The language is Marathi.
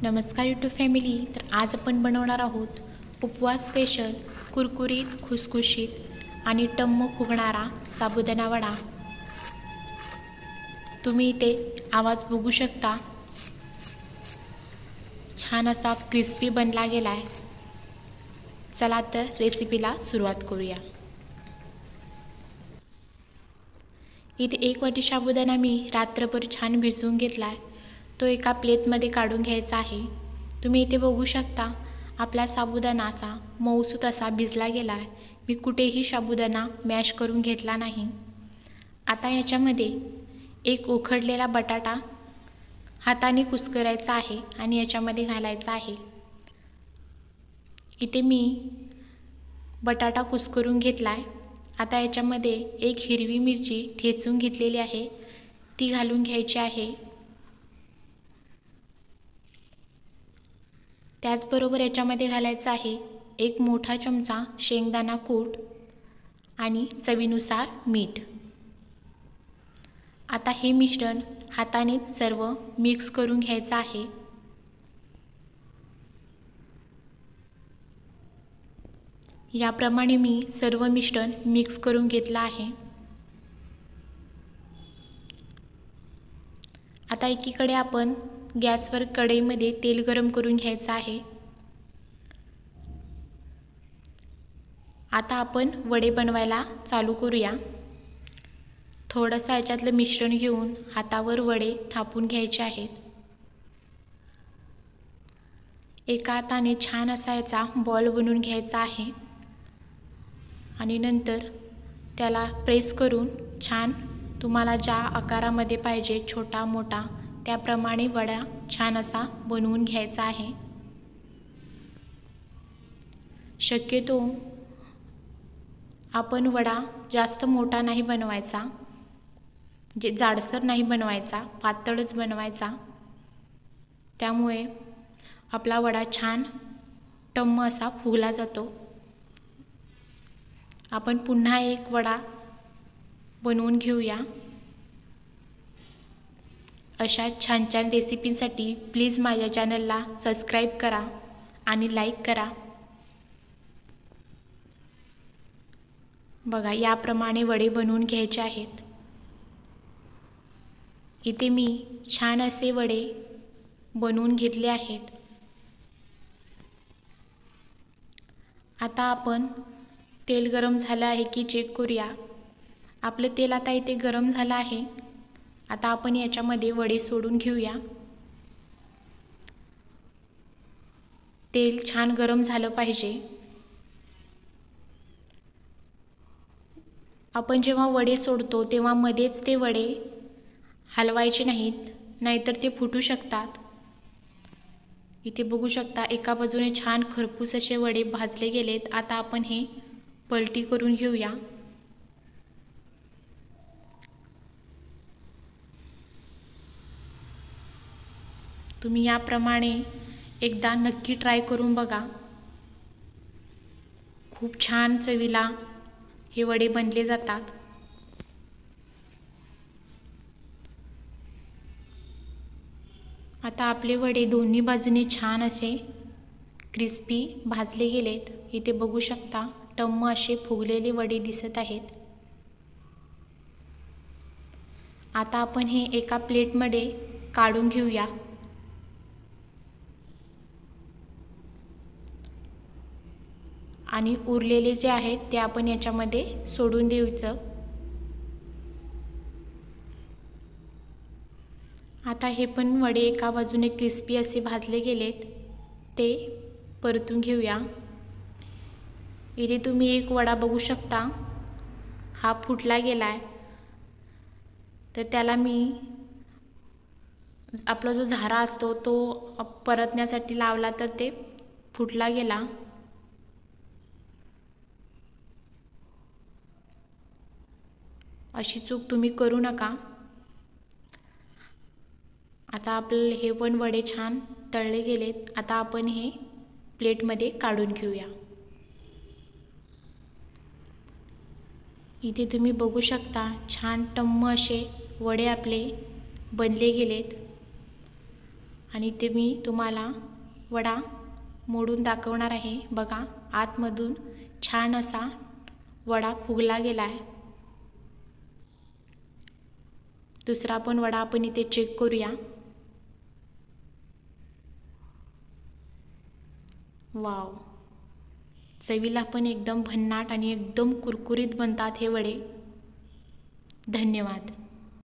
नमस्कार यूट्यूब फॅमिली. तर आज आपण बनवणार आहोत उपवास स्पेशल कुरकुरीत खुसखुशीत आणि टम्म फुगणारा साबुदाणा वडा. तुम्ही इथे आवाज बघू शकता, छान असा क्रिस्पी बनला गेलाय. चला तर रेसिपीला सुरुवात करूया. इथे 1 वाटी साबुदाणा मी रात्रभर छान भिजवून घेतलाय. तो एका प्लेटमध्ये काढून घ्यायचा आहे. तुम्ही इथे बघू शकता आपला साबुदाणा असा मऊसूत असा भिजला गेला आहे. मी कुठेही साबुदाणा मॅश करून घेतला नाही. आता याच्यामध्ये एक उकडलेला बटाटा हाताने कुस्करायचा आहे आणि याच्यामध्ये घालायचा आहे. इथे मी बटाटा कुस्करून घेतलाय. आता याच्यामध्ये एक हिरवी मिरची ठेचून घेतलेली आहे, ती घालून घ्यायची आहे. त्याचबरोबर याच्यामध्ये घालायचा आहे 1 मोठा चमचा शेंगदाणा कूट आणि चवीनुसार मीठ. आता हे मिश्रण हातानेच सर्व मिक्स करून घ्यायचं आहे. याप्रमाणे मी सर्व मिश्रण मिक्स करून घेतलं आहे. आता एकीकडे आपण गॅसवर कढईमध्ये तेल गरम करून घ्यायचं आहे. आता आपण वडे बनवायला चालू करूया. थोडंसं याच्यातलं मिश्रण घेऊन हातावर वडे थापून घ्यायचे आहेत. एका हाताने छान असा याचा बॉल बनवून घ्यायचा आहे आणि नंतर त्याला प्रेस करून छान तुम्हाला ज्या आकारामध्ये पाहिजे, छोटा मोठा, त्याप्रमाणे वडा छान असा बनवून घ्यायचा आहे. शक्यतो आपण वडा जास्त मोठा नाही बनवायचा, जाडसर नाही बनवायचा, पातळच बनवायचा. त्यामुळे आपला वडा छान टम्म असा फुगला जातो. आपण पुन्हा एक वडा बनवून घेऊया. अशा छान छान रेसिपींसाठी प्लीज माझ्या चॅनलला सबस्क्राईब करा आणि लाईक करा. बघा, याप्रमाणे वडे बनवून घ्यायचे आहेत. इथे मी छान असे वडे बनवून घेतले आहेत. आता आपण तेल गरम झालं आहे की चेक करूया. आपलं तेल आता इथे गरम झालं आहे. आता आपण याच्यामध्ये वडे सोडून घेऊया. तेल छान गरम झालं पाहिजे. आपण जेव्हा वडे सोडतो तेव्हा मध्येच ते वडे हलवायचे नाहीत, नाहीतर ते फुटू शकतात. इथे बघू शकता एका बाजूने छान खरपूस असे वडे भाजले गेलेत. आता आपण हे पलटी करून घेऊया. तुम्ही याप्रमाणे एकदा नक्की ट्राय करून बघा. खूप छान चवीला हे वडे बनले जातात. आता आपले वडे दोन्ही बाजूने छान असे क्रिस्पी भाजले गेलेत. इथे बघू शकता टम्म असे फुगलेले वडे दिसत आहेत. आता आपण हे एका प्लेटमध्ये काढून घेऊया. आणि उरलेले जे आहेत ते आपण याच्यामध्ये सोडून द्यायचं. आता हे पण वडे एका बाजूने क्रिस्पी असे भाजले गेलेत, ते परतून घेऊया. इथे तुम्ही एक वडा बघू शकता, हा फुटला गेलाय. तर त्याला मी आपला जो झारा असतो तो परतण्यासाठी लावला, तर ते फुटला गेला. अशी चूक तुम्ही करू नका. आता आपले हे पण वडे छान तळले गेलेत. आता आपण हे प्लेटमध्ये काढून घेऊया. इथे तुम्ही बघू शकता छान टम्म असे वडे आपले बनले गेलेत. आणि ते मी तुम्हाला वडा मोडून दाखवणार आहे. बघा, आतमधून छान असा वडा फुगला गेला आहे. दुसरा पण वडा आपण इथे चेक करूया. वाव, चवीला पण एकदम भन्नाट आणि एकदम कुरकुरीत बनतात हे वडे. धन्यवाद.